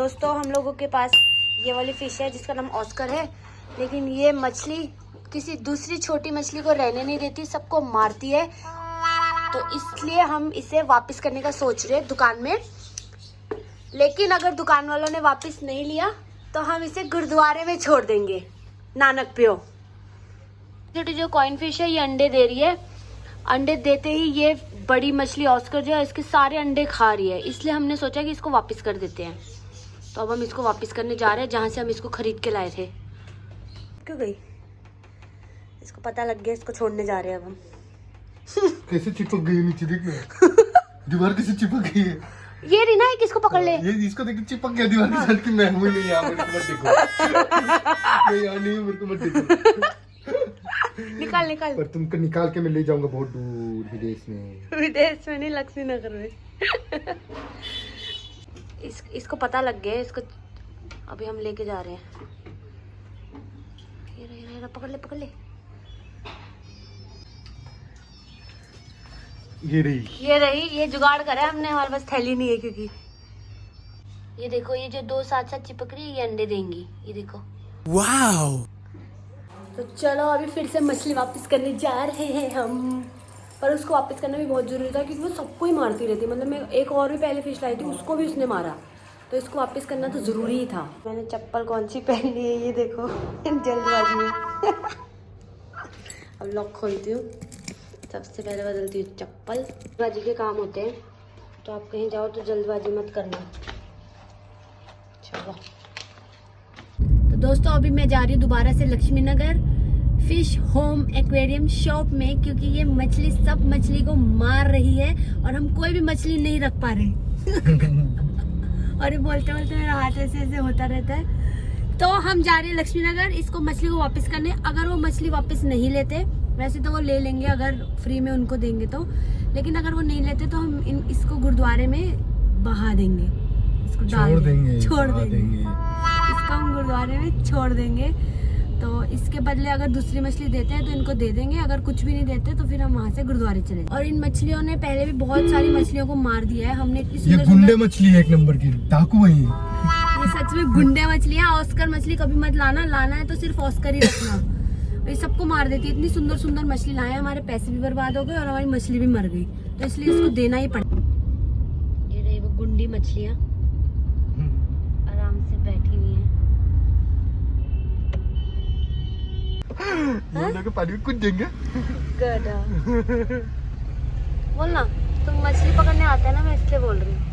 दोस्तों हम लोगों के पास ये वाली फिश है जिसका नाम ऑस्कर है, लेकिन ये मछली किसी दूसरी छोटी मछली को रहने नहीं देती, सबको मारती है। तो इसलिए हम इसे वापस करने का सोच रहे हैं दुकान में। लेकिन अगर दुकान वालों ने वापस नहीं लिया तो हम इसे गुरुद्वारे में छोड़ देंगे, नानक प्यो। छोटी जो कॉइन फिश है ये अंडे दे रही है। अंडे देते ही ये बड़ी मछली ऑस्कर जो है इसके सारे अंडे खा रही है, इसलिए हमने सोचा कि इसको वापस कर देते हैं। तो अब हम इसको वापस करने जा रहे हैं जहाँ से हम इसको खरीद के लाए थे। क्यों गई? इसको पता लग गया, इसको छोड़ने जा रहे हैं अब हम। कैसे चिपक गई नीचे, देखना दीवार कैसे चिपक गई है। ये रही ना, किसको पकड़ ले। ये इसको देख चिपक गया दीवार के साथ कि मैं हूं नहीं, यहाँ मेरे को मत देखो। मैं यहाँ नहीं हूँ, मेरे को मत देखो। निकाल निकाल। पर तुमको निकाल के मैं ले जाऊंगा बहुत दूर, विदेश में। विदेश में नहीं, लक्ष्मी नगर में। इसको पता लग गया, इसको अभी हम लेके जा रहे हैं। ये पकड़ ले पकड़ ले। ये रही, ये जुगाड़ करा है हमने, हमारे पास थैली नहीं है क्योंकि ये देखो, ये जो दो साथ साथ चिपक रही है ये अंडे देंगी, ये देखो। वाओ। तो चलो अभी फिर से मछली वापस करने जा रहे हैं हम। पर उसको वापस करना भी बहुत जरूरी था क्योंकि वो सबको ही मारती रहती। मतलब मैं एक और भी पहले फिश लाई थी, उसको भी उसने मारा, तो इसको वापस करना तो जरूरी ही था। मैंने चप्पल कौन सी पहनी है ये देखो, जल्दबाजी में। अब लॉक खोलती हूँ, सबसे पहले बदलती हूँ चप्पल। जल्दबाजी के काम होते हैं, तो आप कहीं जाओ तो जल्दबाजी मत करना। चलो तो दोस्तों अभी मैं जा रही हूँ दोबारा से लक्ष्मी नगर फिश होम एक्वेरियम शॉप में, क्योंकि ये मछली सब मछली को मार रही है और हम कोई भी मछली नहीं रख पा रहे। और ये बोलते बोलते मेरा हाथ ऐसे ऐसे होता रहता है। तो हम जा रहे हैं लक्ष्मी नगर इसको मछली को वापस करने। अगर वो मछली वापस नहीं लेते, वैसे तो वो ले लेंगे अगर फ्री में उनको देंगे तो, लेकिन अगर वो नहीं लेते तो हम इसको गुरुद्वारे में बहा देंगे, इसको छोड़ देंगे। इसको हम गुरुद्वारे में छोड़ देंगे। तो इसके बदले अगर दूसरी मछली देते हैं तो इनको दे देंगे, अगर कुछ भी नहीं देते तो फिर हम वहाँ से गुरुद्वारे चले। और इन मछलियों ने पहले भी बहुत सारी मछलियों को मार दिया है। हमने ये गुंडे मछली है, एक नंबर की डाकू है ये सच में गुंडे मछली है। ऑस्कर मछली कभी मत लाना, लाना है तो सिर्फ ऑस्कर ही रखना। ये सबको मार देती है। इतनी सुंदर सुंदर मछली लाए, हमारे पैसे भी बर्बाद हो गए और हमारी मछली भी मर गई, तो इसलिए इसको देना ही पड़ा। ये रही वो गुंडी मछलियाँ आराम से बैठी हुई है। ये लोग पानी में कूद देंगे। गधा। बोल ना, तुम मछली पकड़ने आते हैं ना, मैं इसलिए बोल रही हूँ।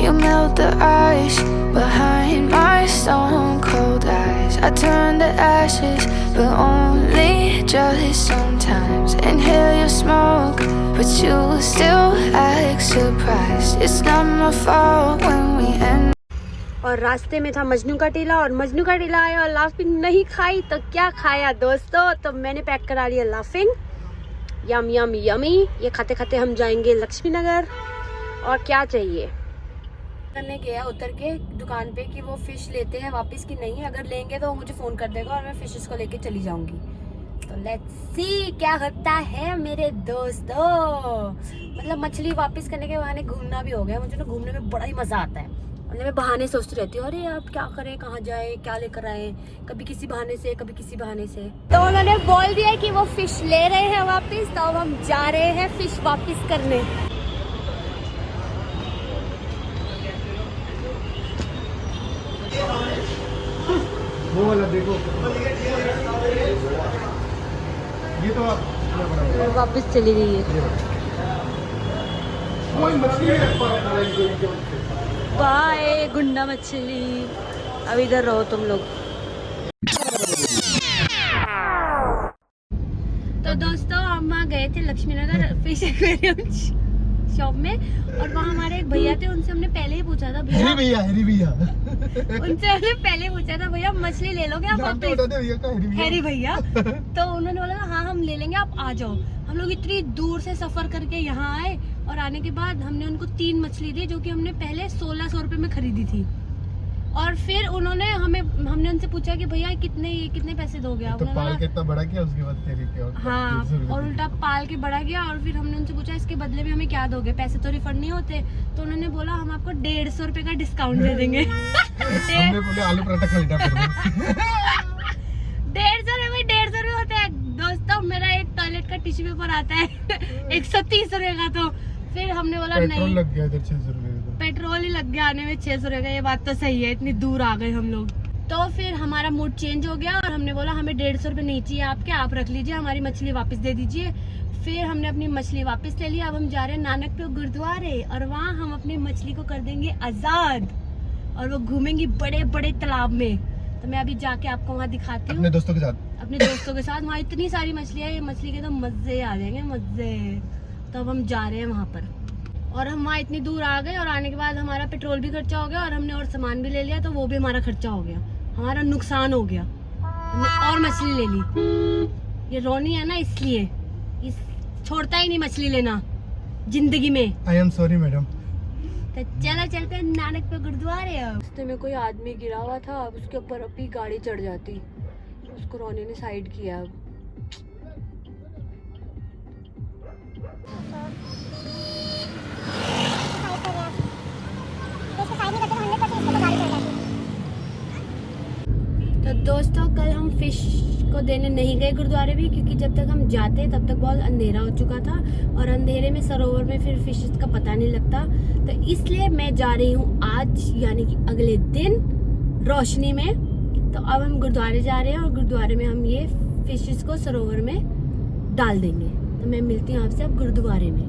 You melt the ice behind my stone cold eyes. I turn to ashes, but only just sometimes. Inhale your smoke, but you still act surprised. It's not my fault when we end. और रास्ते में था मजनू का टीला, और मजनू का टीला आया और लाफिंग नहीं खाई तो क्या खाया दोस्तों? तो मैंने पैक करा लिया लाफिंग। यम यम यमी। ये खाते खाते हम जाएंगे लक्ष्मी नगर। और क्या चाहिए करने गया उतर के दुकान पे कि वो फिश लेते हैं वापस की नहीं, अगर लेंगे तो वो मुझे फोन कर देगा और मैं फिशेस को लेके चली जाऊंगी। तो लेट्स सी क्या होता है मेरे दोस्तों। मतलब मछली वापस करने के बहाने घूमना भी हो गया। मुझे ना घूमने में बड़ा ही मजा आता है। मतलब मैं बहाने सोचती रहती हूँ, अरे आप क्या करें, कहाँ जाए, क्या लेकर आए, कभी किसी बहाने से कभी किसी बहाने से। तो उन्होंने बोल दिया कि वो फिश ले रहे हैं वापस, तो अब हम जा रहे हैं फिश वापस करने। वो वाला देखो, ये तो वापस चली गई है। बाय गुंडा मछली, अब इधर रहो तुम लोग। तो दोस्तों हम वहाँ गए थे लक्ष्मी नगर फिश एक्वेरियम शॉप में, और वहाँ हमारे एक भैया थे, उनसे हमने पहले ही पूछा था, भैया उनसे हमने पहले पूछा था, भैया मछली ले लोगे आप वापस? हैरी भैया। तो उन्होंने बोला हाँ हम ले लेंगे, आप आ जाओ। हम लोग इतनी दूर से सफर करके यहाँ आए, और आने के बाद हमने उनको 3 मछली दी जो कि हमने पहले 1600 रुपए में खरीदी थी। और फिर हमने उनसे पूछा कि भैया कितने पैसे दोगे आप? तो पाल के इतना बड़ा किया, उसके बाद तेरे क्या? हाँ, और उल्टा पाल के बड़ा किया। और फिर हमने उनसे पूछा इसके बदले में हमें क्या दोगे, पैसे तो रिफंड नहीं होते। तो उन्होंने बोला हम आपको 150 रुपए का डिस्काउंट दे देंगे। हमने बोले आलू पराठा खरीदा फिर 150 रुपए होते हैं दोस्तों। मेरा एक टॉयलेट का टिश्यू पेपर आता है 130 रुपए का। तो फिर हमने बोला नहीं, लग गया इधर 600 रुपए। पेट्रोल ही लग गया आने में 600 रुपए का। ये बात तो सही है, इतनी दूर आ गए हम लोग। तो फिर हमारा मूड चेंज हो गया और हमने बोला हमें 150 रुपए नहीं चाहिए आपके, आप रख लीजिए, हमारी मछली वापस दे दीजिए। फिर हमने अपनी मछली वापस ले ली। अब हम जा रहे हैं नानकप्यो गुरुद्वारे और वहाँ हम अपनी मछली को कर देंगे आजाद और वो घूमेंगी बड़े बड़े तालाब में। तो मैं अभी जाके आपको वहाँ दिखाती हूँ अपने दोस्तों के साथ। वहाँ इतनी सारी मछलियाँ, ये मछली के तो मजे आ जाएंगे, मजे। तो अब हम जा रहे हैं वहाँ पर और हम वहाँ इतनी दूर आ गए और आने के बाद हमारा पेट्रोल भी खर्चा हो गया और हमने और सामान भी ले लिया, तो वो भी हमारा खर्चा हो गया, हमारा नुकसान हो गया। हमने और मछली ले ली। ये रोनी है ना, इसलिए इस छोड़ता ही नहीं मछली लेना जिंदगी में। I am sorry madam. तो चलो चलते हैं नानकप्यो गुरुद्वारे। अब रास्ते में कोई आदमी गिरा हुआ था, अब उसके ऊपर अपनी गाड़ी चढ़ जाती, उसको रोनी ने साइड किया। अब तो दोस्तों कल हम फिश को देने नहीं गए गुरुद्वारे भी, क्योंकि जब तक हम जाते तब तक बहुत अंधेरा हो चुका था और अंधेरे में सरोवर में फिर फिशेस का पता नहीं लगता। तो इसलिए मैं जा रही हूँ आज, यानी कि अगले दिन रोशनी में। तो अब हम गुरुद्वारे जा रहे हैं और गुरुद्वारे में हम ये फिशेस को सरोवर में डाल देंगे। तो मैं मिलती हूँ आपसे अब गुरुद्वारे में।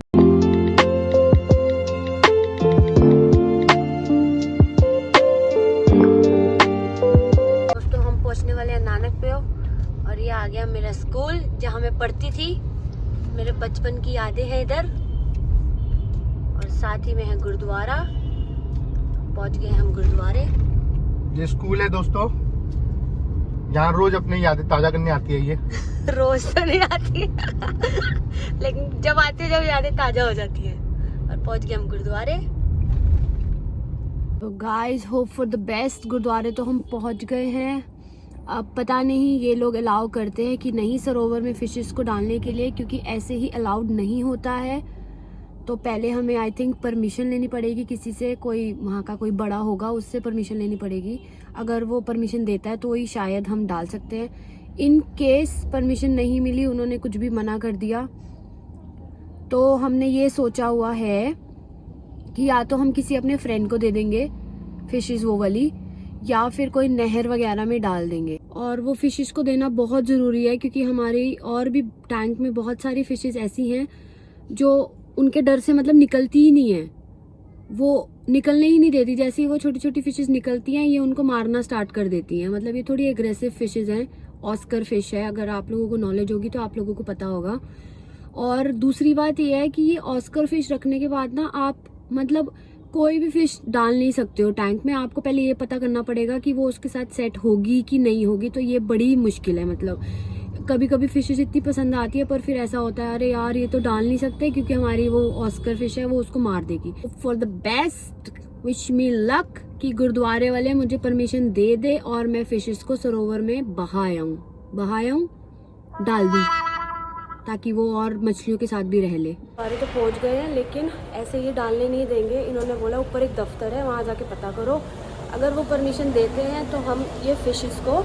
पहुंचने वाले हैं नानकप्यो और ये आ गया मेरा स्कूल जहाँ मैं पढ़ती थी। मेरे बचपन की यादें हैं इधर और साथ ही में है गुरुद्वारा। पहुंच गए हम गुरुद्वारे। ये स्कूल है दोस्तों, यहाँ रोज अपनी यादें ताजा करने आती है ये। रोज तो नहीं आती लेकिन जब आती है जब यादें ताजा हो जाती है। और पहुंच गए हम गुरुद्वारे। तो guys hope for the best. गुरुद्वारे तो हम पहुंच गए हैं। अब पता नहीं ये लोग अलाउ करते हैं कि नहीं सरोवर में फिशेस को डालने के लिए, क्योंकि ऐसे ही अलाउड नहीं होता है। तो पहले हमें आई थिंक परमिशन लेनी पड़ेगी किसी से, कोई वहाँ का कोई बड़ा होगा उससे परमिशन लेनी पड़ेगी। अगर वो परमिशन देता है तो ही शायद हम डाल सकते हैं। इन केस परमिशन नहीं मिली, उन्होंने कुछ भी मना कर दिया, तो हमने ये सोचा हुआ है कि या तो हम किसी अपने फ्रेंड को दे देंगे फिशेस वो वाली, या फिर कोई नहर वगैरह में डाल देंगे। और वो फिशेस को देना बहुत ज़रूरी है, क्योंकि हमारी और भी टैंक में बहुत सारी फिशेस ऐसी हैं जो उनके डर से मतलब निकलती ही नहीं है, वो निकलने ही नहीं देती। जैसे ही वो छोटी छोटी फिशेस निकलती हैं ये उनको मारना स्टार्ट कर देती हैं। मतलब ये थोड़ी एग्रेसिव फिशेस हैं। ऑस्कर फिश है, अगर आप लोगों को नॉलेज होगी तो आप लोगों को पता होगा। और दूसरी बात ये है कि ये ऑस्कर फिश रखने के बाद ना आप मतलब कोई भी फिश डाल नहीं सकते हो टैंक में। आपको पहले ये पता करना पड़ेगा कि वो उसके साथ सेट होगी कि नहीं होगी। तो ये बड़ी मुश्किल है। मतलब कभी कभी फिशेस इतनी पसंद आती है पर फिर ऐसा होता है अरे यार ये तो डाल नहीं सकते क्योंकि हमारी वो ऑस्कर फिश है, वो उसको मार देगी। For the best, wish me luck कि गुरुद्वारे वाले मुझे परमिशन दे दे और मैं फिशेस को सरोवर में बहाऊं डाल दूं, ताकि वो और मछलियों के साथ भी रह ले। सारे तो पहुंच गए हैं लेकिन ऐसे ये डालने नहीं देंगे। इन्होंने बोला ऊपर एक दफ्तर है, वहाँ जाके पता करो। अगर वो परमिशन देते हैं तो हम ये फिशेस को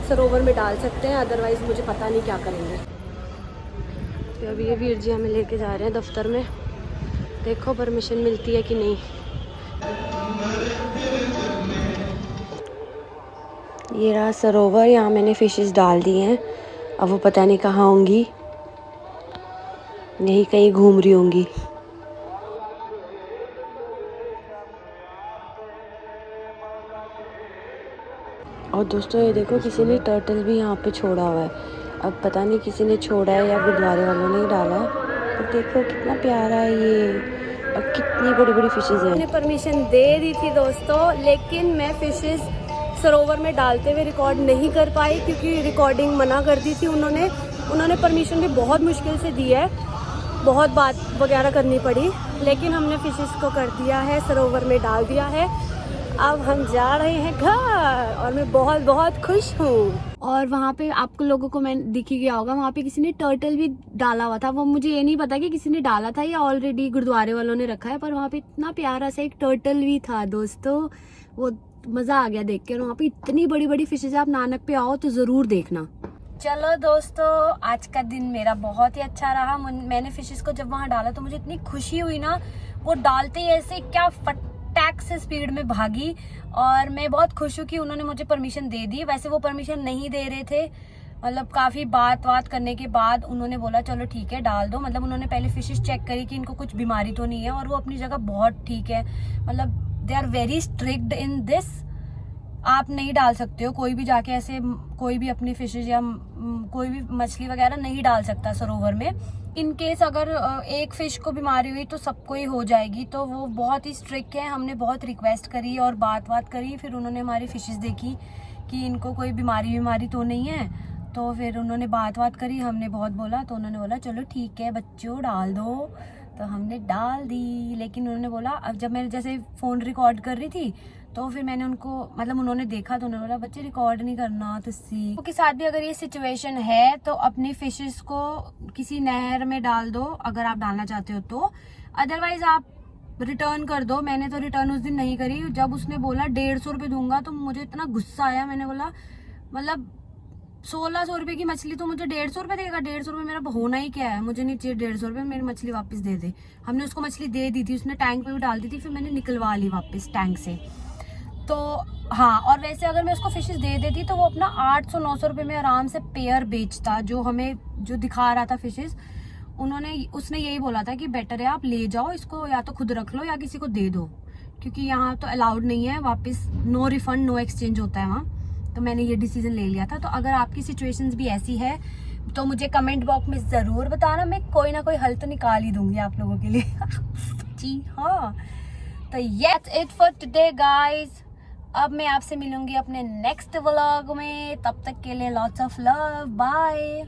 सरोवर में डाल सकते हैं, अदरवाइज मुझे पता नहीं क्या करेंगे। तो अभी ये वीर जी हमें लेके जा रहे हैं दफ्तर में, देखो परमिशन मिलती है कि नहीं। ये रहा सरोवर, यहाँ मैंने फिशेस डाल दी हैं। अब वो पता नहीं कहाँ होंगी, यही कहीं घूम रही होंगी। और दोस्तों ये देखो किसी ने टर्टल भी यहाँ पे छोड़ा हुआ है। अब पता नहीं किसी ने छोड़ा है या गुरुद्वारे वालों ने डाला है, पर देखो कितना प्यारा है ये और कितनी बड़ी बड़ी फिशेस हैं। मैंने परमिशन दे दी थी दोस्तों, लेकिन मैं फिशेस सरोवर में डालते हुए रिकॉर्ड नहीं कर पाई क्योंकि रिकॉर्डिंग मना कर दी थी उन्होंने परमिशन भी बहुत मुश्किल से दी है, बहुत बात वगैरह करनी पड़ी, लेकिन हमने फिशेस को कर दिया है, सरोवर में डाल दिया है। अब हम जा रहे हैं घर और मैं बहुत बहुत खुश हूँ। और वहाँ पे आपको लोगों को मैं दिख ही गया होगा, वहाँ पे किसी ने टर्टल भी डाला हुआ था। वो मुझे ये नहीं पता कि किसी ने डाला था या ऑलरेडी गुरुद्वारे वालों ने रखा है, पर वहाँ पे इतना प्यारा सा एक टर्टल भी था दोस्तों। वो मज़ा आ गया देख के। और वहाँ पे इतनी बड़ी बड़ी फिशेज, आप नानक पे आओ तो ज़रूर देखना। चलो दोस्तों, आज का दिन मेरा बहुत ही अच्छा रहा। मैंने फिशेस को जब वहाँ डाला तो मुझे इतनी खुशी हुई ना, वो डालते ही ऐसे क्या फटाक से स्पीड में भागी। और मैं बहुत खुश हूँ कि उन्होंने मुझे परमिशन दे दी। वैसे वो परमिशन नहीं दे रहे थे, मतलब काफ़ी बात करने के बाद उन्होंने बोला चलो ठीक है डाल दो। मतलब उन्होंने पहले फिशेस चेक करी कि इनको कुछ बीमारी तो नहीं है, और वो अपनी जगह बहुत ठीक है। मतलब they are very strict in this. आप नहीं डाल सकते हो, कोई भी जाके ऐसे कोई भी अपनी फिशेज या कोई भी मछली वगैरह नहीं डाल सकता सरोवर में। इन केस अगर एक फिश को बीमारी हुई तो सबको ही हो जाएगी, तो वो बहुत ही स्ट्रिक्ट है। हमने बहुत रिक्वेस्ट करी और बात करी, फिर उन्होंने हमारी फिशेज देखी कि इनको कोई बीमारी तो नहीं है। तो फिर उन्होंने बात करी, हमने बहुत बोला तो उन्होंने बोला चलो ठीक है बच्चों डाल दो। तो हमने डाल दी। लेकिन उन्होंने बोला, अब जब मैं जैसे फ़ोन रिकॉर्ड कर रही थी तो फिर मैंने उनको, मतलब उन्होंने देखा तो उन्होंने बोला बच्चे रिकॉर्ड नहीं करना तुसी के साथ भी अगर ये सिचुएशन है तो अपनी फिशेस को किसी नहर में डाल दो अगर आप डालना चाहते हो तो। अदरवाइज आप रिटर्न कर दो। मैंने तो रिटर्न उस दिन नहीं करी। जब उसने बोला 150 रुपये दूंगा तो मुझे इतना गुस्सा आया। मैंने बोला मतलब 1600 रुपये की मछली तो मुझे 150 रुपये देगा? 150 रुपये मेरा होना ही क्या है? मुझे नहीं चाहिए 150 रुपये, मेरी मछली वापस दे दे। हमने उसको मछली दे दी थी, उसने टैंक पे भी डाल दी थी, फिर मैंने निकलवा ली वापस टैंक से। तो हाँ, और वैसे अगर मैं उसको फिशेस दे देती तो वो अपना 800-900 रुपये में आराम से पेयर बेचता। जो दिखा रहा था फिशेस, उसने यही बोला था कि बेटर है आप ले जाओ इसको, या तो खुद रख लो या किसी को दे दो, क्योंकि यहाँ तो अलाउड नहीं है वापस, नो रिफंड नो एक्सचेंज होता है वहाँ। तो मैंने ये डिसीजन ले लिया था। तो अगर आपकी सिचुएशंस भी ऐसी है तो मुझे कमेंट बॉक्स में ज़रूर बताना, मैं कोई ना कोई हल तो निकाल ही दूंगी आप लोगों के लिए। जी हाँ, तो that's it for today guys। अब मैं आपसे मिलूंगी अपने नेक्स्ट व्लॉग में, तब तक के लिए लॉट्स ऑफ लव, बाय।